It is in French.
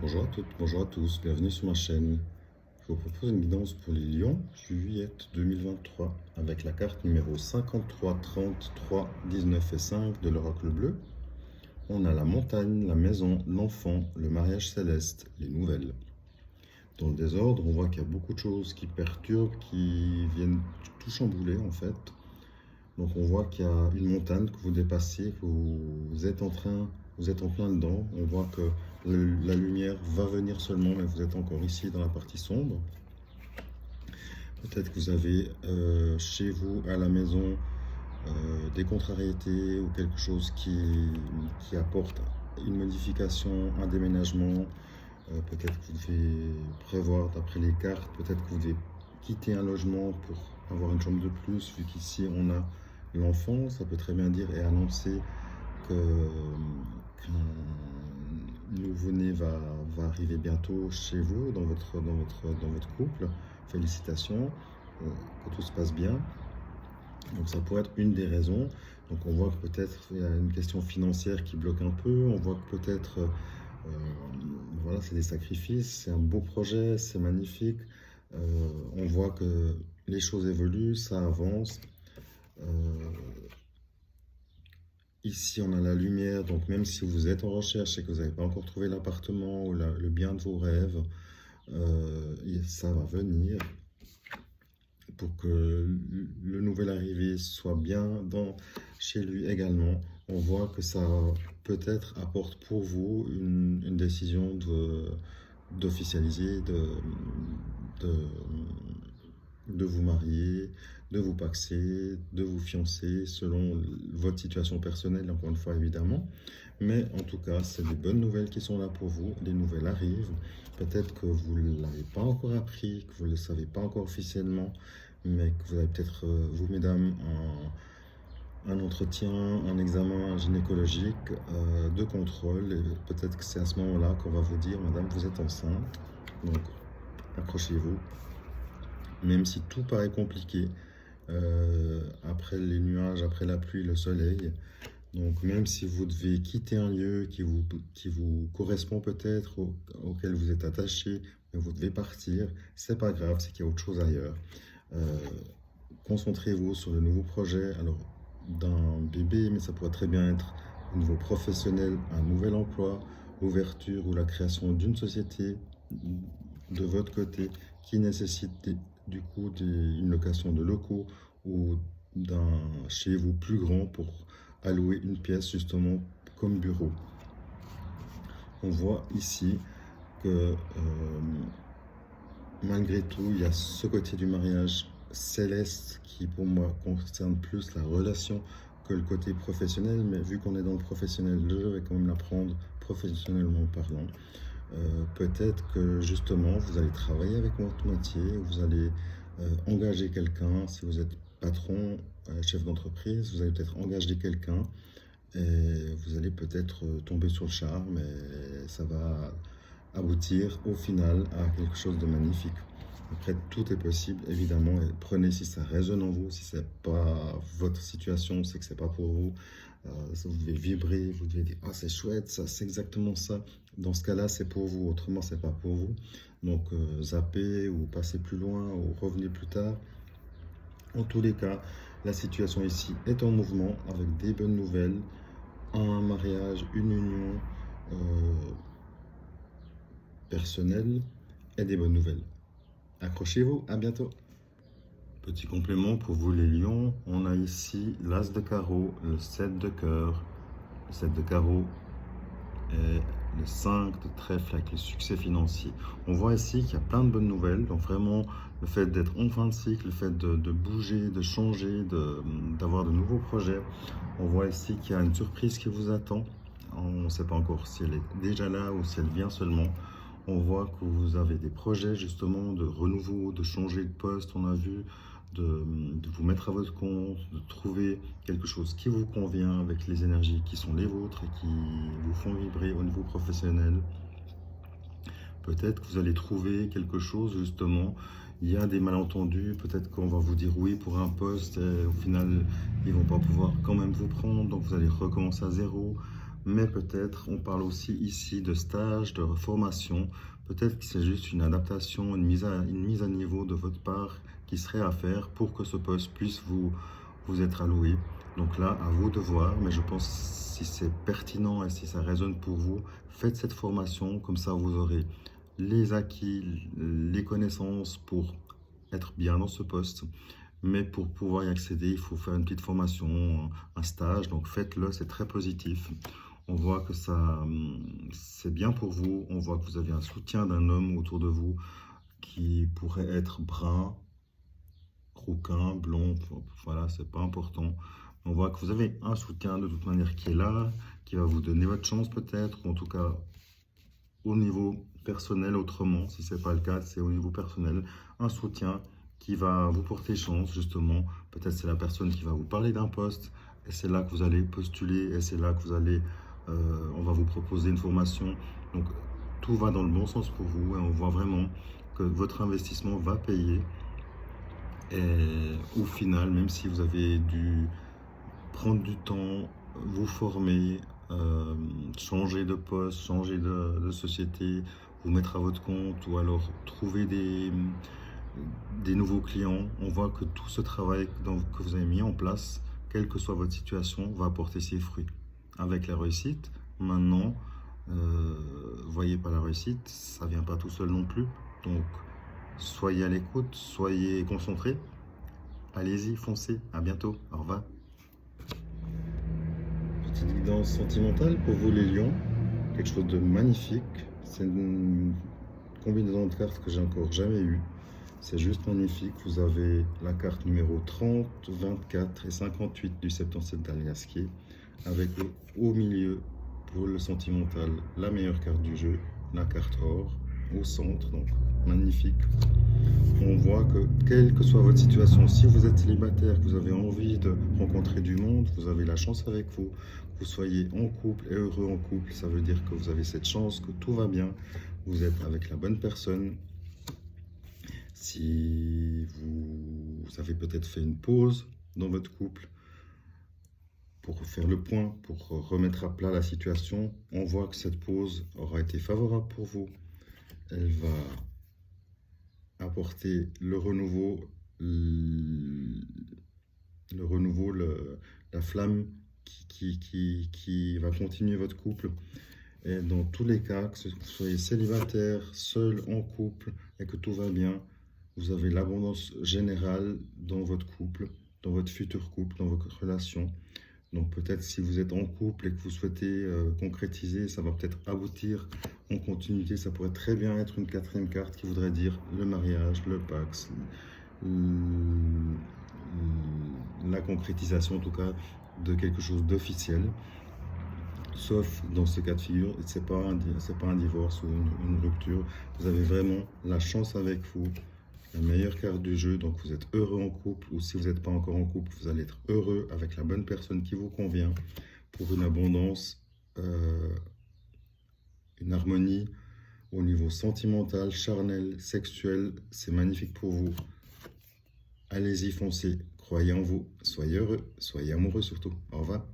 Bonjour à toutes, bonjour à tous, bienvenue sur ma chaîne. Je vous propose une guidance pour les lions, juillet 2023, avec la carte numéro 53, 30, 3, 19 et 5 de l'oracle bleu. On a la montagne, la maison, l'enfant, le mariage céleste, les nouvelles. Dans le désordre, on voit qu'il y a beaucoup de choses qui perturbent, qui viennent tout chambouler en fait. Donc on voit qu'il y a une montagne que vous dépassez, que vous êtes vous êtes en plein dedans. On voit que la lumière va venir seulement, mais vous êtes encore ici dans la partie sombre. Peut-être que vous avez chez vous, à la maison, des contrariétés ou quelque chose qui apporte une modification, un déménagement. Peut-être que vous devez prévoir d'après les cartes, peut-être que vous devez quitter un logement pour avoir une chambre de plus, vu qu'ici on a l'enfant. Ça peut très bien dire et annoncer qu'un nouveau-né va arriver bientôt chez vous, dans votre couple. Félicitations, que tout se passe bien. Donc ça pourrait être une des raisons. Donc on voit que peut-être il y a une question financière qui bloque un peu. On voit que peut-être voilà, c'est des sacrifices, c'est un beau projet, c'est magnifique. On voit que les choses évoluent, ça avance. Euh, Ici, on a la lumière, donc même si vous êtes en recherche et que vous n'avez pas encore trouvé l'appartement ou le bien de vos rêves, ça va venir pour que le nouvel arrivé soit bien chez lui également. On voit que ça peut-être apporte pour vous une décision d'officialiser, de, de vous marier, de vous paxer, de vous fiancer selon votre situation personnelle, encore une fois évidemment. Mais en tout cas, c'est des bonnes nouvelles qui sont là pour vous. Les nouvelles arrivent. Peut-être que vous ne l'avez pas encore appris, que vous ne le savez pas encore officiellement, mais que vous avez peut-être, vous mesdames, un entretien, un examen gynécologique de contrôle. Et peut-être que c'est à ce moment-là qu'on va vous dire, madame, vous êtes enceinte. Donc, accrochez-vous. Même si tout paraît compliqué, après les nuages, après la pluie, le soleil. Donc même si vous devez quitter un lieu qui vous correspond peut-être, auquel vous êtes attaché, mais vous devez partir, c'est pas grave, c'est qu'il y a autre chose ailleurs. Euh, Concentrez-vous sur le nouveau projet, alors d'un bébé, mais ça pourrait très bien être au niveau professionnel, un nouvel emploi, l'ouverture ou la création d'une société de votre côté qui nécessite du coup une location de locaux ou d'un chez vous plus grand pour allouer une pièce justement comme bureau. On voit ici que malgré tout, il y a ce côté du mariage céleste qui pour moi concerne plus la relation que le côté professionnel, mais vu qu'on est dans le professionnel, je vais quand même l'apprendre professionnellement parlant. Peut-être que justement vous allez travailler avec votre moitié, vous allez engager quelqu'un, si vous êtes patron, chef d'entreprise, vous allez peut-être engager quelqu'un et vous allez peut-être tomber sur le charme et ça va aboutir au final à quelque chose de magnifique. Après, tout est possible, évidemment, et prenez si ça résonne en vous, si c'est pas votre situation, c'est que c'est pas pour vous. Vous devez vibrer, vous devez dire, ah c'est chouette, ça c'est exactement ça. Dans ce cas-là, c'est pour vous, autrement c'est pas pour vous. Donc zappez ou passez plus loin ou revenez plus tard. En tous les cas, la situation ici est en mouvement avec des bonnes nouvelles, un mariage, une union personnelle et des bonnes nouvelles. Accrochez-vous, à bientôt. Petit complément pour vous les lions, on a ici l'as de carreau, le 7 de cœur, le 7 de carreau et le 5 de trèfle avec le succès financier. On voit ici qu'il y a plein de bonnes nouvelles, donc vraiment le fait d'être en fin de cycle, le fait de bouger, de changer, d'avoir de nouveaux projets. On voit ici qu'il y a une surprise qui vous attend. On ne sait pas encore si elle est déjà là ou si elle vient seulement. On voit que vous avez des projets justement de renouveau, de changer de poste, on a vu, de vous mettre à votre compte, de trouver quelque chose qui vous convient avec les énergies qui sont les vôtres et qui vous font vibrer au niveau professionnel. Peut-être que vous allez trouver quelque chose justement, il y a des malentendus, peut-être qu'on va vous dire oui pour un poste et au final ils ne vont pas pouvoir quand même vous prendre, donc vous allez recommencer à zéro. mais peut-être on parle aussi ici de stage, de formation. Peut-être que c'est juste une adaptation, une mise à niveau de votre part qui serait à faire pour que ce poste puisse vous être alloué. Donc là, à vous de voir, mais je pense si c'est pertinent et si ça résonne pour vous, faites cette formation, comme ça vous aurez les acquis, les connaissances pour être bien dans ce poste. Mais pour pouvoir y accéder, il faut faire une petite formation, un stage. Donc faites-le, c'est très positif. On voit que ça, c'est bien pour vous. On voit que vous avez un soutien d'un homme autour de vous qui pourrait être brun, rouquin, blond. Voilà, c'est pas important. On voit que vous avez un soutien de toute manière qui est là, qui va vous donner votre chance peut-être, ou en tout cas au niveau personnel autrement. Si ce n'est pas le cas, c'est au niveau personnel. Un soutien qui va vous porter chance, justement. Peut-être c'est la personne qui va vous parler d'un poste, et c'est là que vous allez postuler, et c'est là que vous allez, on va vous proposer une formation. Donc, tout va dans le bon sens pour vous, et on voit vraiment que votre investissement va payer. Et au final, même si vous avez dû prendre du temps, vous former, changer de poste, changer de société, vous mettre à votre compte ou alors trouver des nouveaux clients, on voit que tout ce travail que vous avez mis en place, quelle que soit votre situation, va apporter ses fruits. Avec la réussite, maintenant, voyez pas la réussite, ça vient pas tout seul non plus. Donc, soyez à l'écoute, soyez concentrés. Allez-y, foncez. À bientôt. Au revoir. Petite guidance sentimentale pour vous les lions. Quelque chose de magnifique. C'est une combinaison de cartes que j'ai encore jamais eue. C'est juste magnifique. Vous avez la carte numéro 30, 24 et 58 du septentième d'Aliasquier, avec au milieu, pour le sentimental, la meilleure carte du jeu, la carte or, au centre, donc magnifique. On voit que quelle que soit votre situation, si vous êtes célibataire, que vous avez envie de rencontrer du monde, vous avez la chance avec vous, que vous soyez en couple et heureux en couple, ça veut dire que vous avez cette chance, que tout va bien, vous êtes avec la bonne personne. Si vous avez peut-être fait une pause dans votre couple pour faire le point, pour remettre à plat la situation, on voit que cette pause aura été favorable pour vous. Elle va apporter le renouveau, la flamme qui va continuer votre couple. Et dans tous les cas, que vous soyez célibataire, seul, en couple, et que tout va bien, vous avez l'abondance générale dans votre couple, dans votre futur couple, dans votre relation. Donc peut-être si vous êtes en couple et que vous souhaitez concrétiser, ça va peut-être aboutir en continuité. Ça pourrait très bien être une quatrième carte qui voudrait dire le mariage, le Pax, la concrétisation en tout cas de quelque chose d'officiel. Sauf dans ce cas de figure, c'est pas un divorce ou une rupture. Vous avez vraiment la chance avec vous, la meilleure carte du jeu. Donc vous êtes heureux en couple, ou si vous n'êtes pas encore en couple, vous allez être heureux avec la bonne personne qui vous convient pour une abondance, une harmonie au niveau sentimental, charnel, sexuel. C'est magnifique pour vous. Allez-y, foncez, croyez en vous, soyez heureux, soyez amoureux surtout. Au revoir.